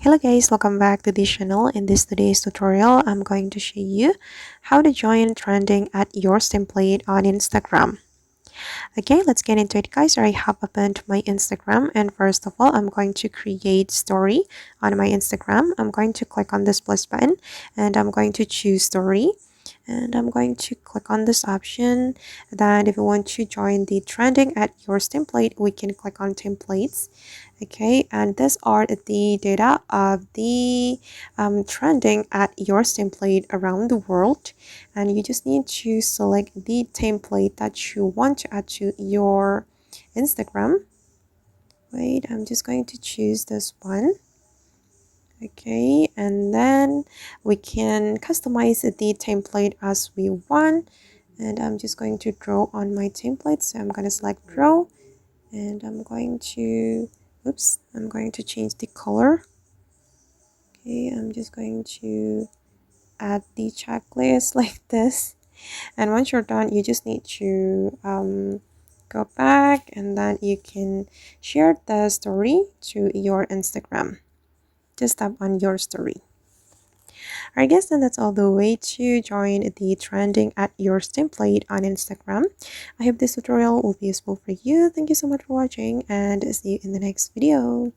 Hello guys, welcome back to this channel. In this today's tutorial, I'm going to show you how to join trending at yours template on Instagram. Okay, let's get into it guys. I have opened my Instagram and first of all, I'm going to create story on my Instagram. I'm going to click on this plus button and I'm going to choose story. And I'm going to click on this option. Then if you want to join the trending at yours template, we can click on templates. Okay, and these are the data of the trending at yours template around the world, and you just need to select the template that you want to add to your Instagram. Wait, I'm just going to choose this one. Okay, and then we can customize the template as we want, and I'm just going to draw on my template. So I'm going to select draw, and I'm going to change the color. Okay, I'm just going to add the checklist like this, and once you're done you just need to go back and then you can share the story to your Instagram. Just tap on your story. I guess then that's all the way to join the trending at yours template on Instagram. I hope this tutorial will be useful for you. Thank you so much for watching and see you in the next video.